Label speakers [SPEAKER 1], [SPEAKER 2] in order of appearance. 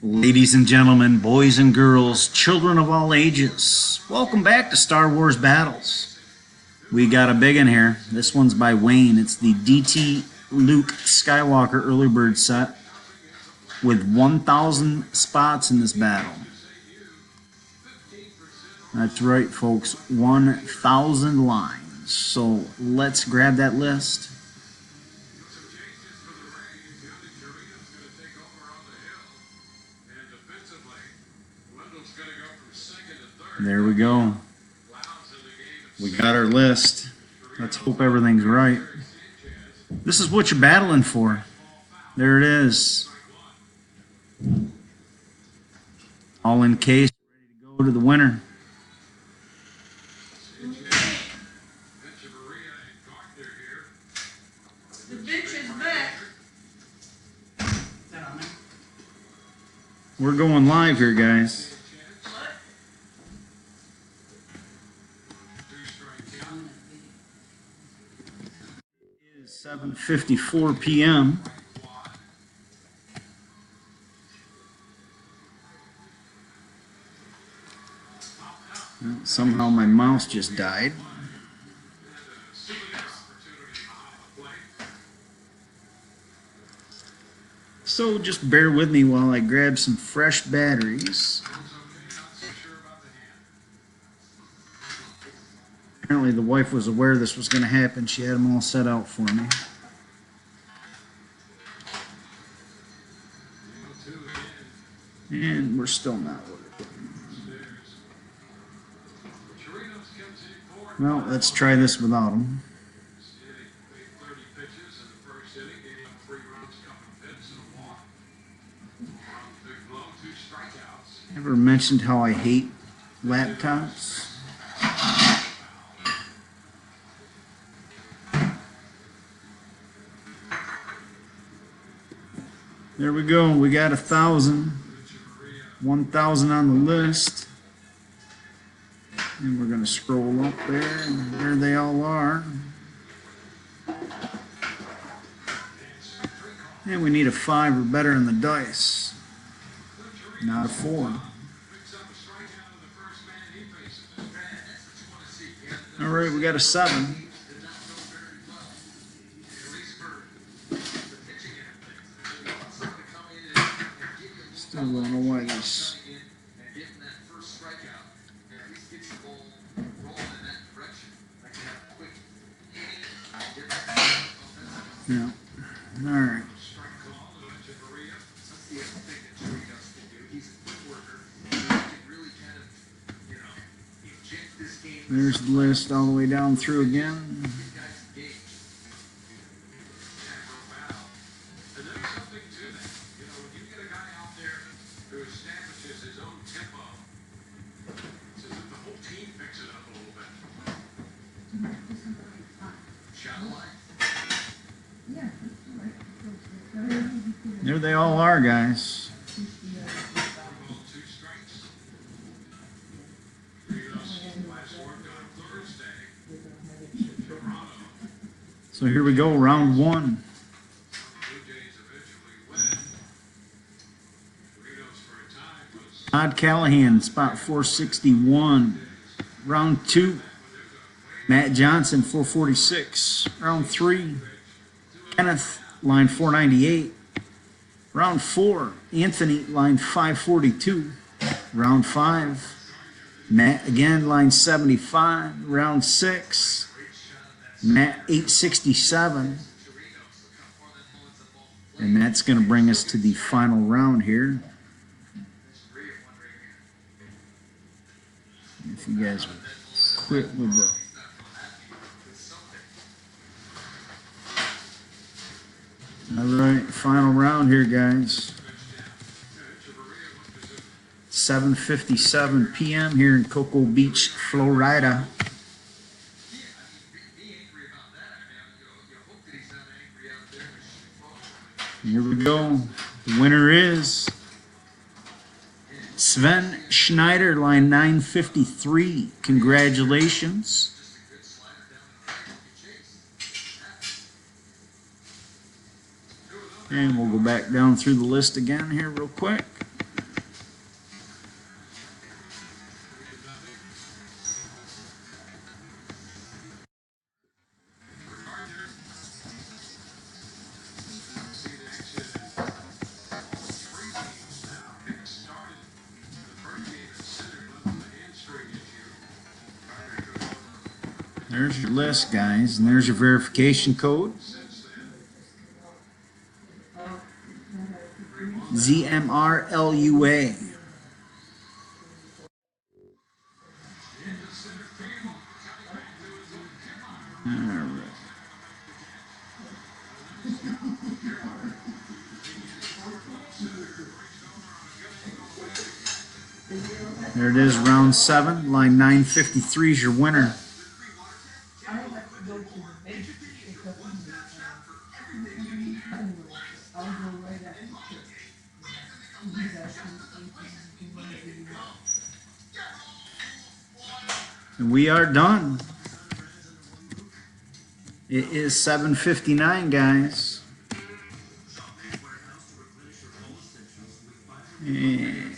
[SPEAKER 1] Ladies and gentlemen, boys and girls, children of all ages, welcome back to Star Wars Battles. We got a big one here. This one's by Wayne. It's the DT Luke Skywalker early bird set with 1,000 spots in this battle. That's right, folks, 1,000 lines. So let's grab that list. There we go. We got our list. Let's hope everything's right. This is what you're battling for. There it is. All in case, ready to go to the winner.
[SPEAKER 2] The bitch is back.
[SPEAKER 1] We're going live here, guys. 7:54 p.m. Somehow my mouse just died. So just bear with me while I grab some fresh batteries. Apparently the wife was aware this was going to happen. She had them all set out for me. And we're still not working. Well, let's try this without them. Ever mentioned how I hate laptops? There we go. We got 1,000. 1,000 on the list. And we're going to scroll up there, and there they all are. And we need a 5 or better in the dice. Not a 4. All right, we got a 7. Still don't know why this. Yeah. All right. There's the list all the way down through again. There they all are, guys. So here we go, round 1. Todd Callahan, spot 461. Round 2, Matt Johnson, 446. Round 3, Kenneth, line 498. Round 4, Anthony, line 542. Round 5, Matt again, line 75. Round 6, Matt 867. And that's going to bring us to the final round here. If you guys would quit with the... All right, final round here, guys. 7:57 p.m. here in Cocoa Beach, Florida. Here we go. The winner is Sven Schneider, line 953. Congratulations. And we'll go back down through the list again here real quick. There's your list, guys, and there's your verification code. ZMRLUA. All right. There it is, round 7, line 953 is your winner. And we are done. It is 7:59, guys. And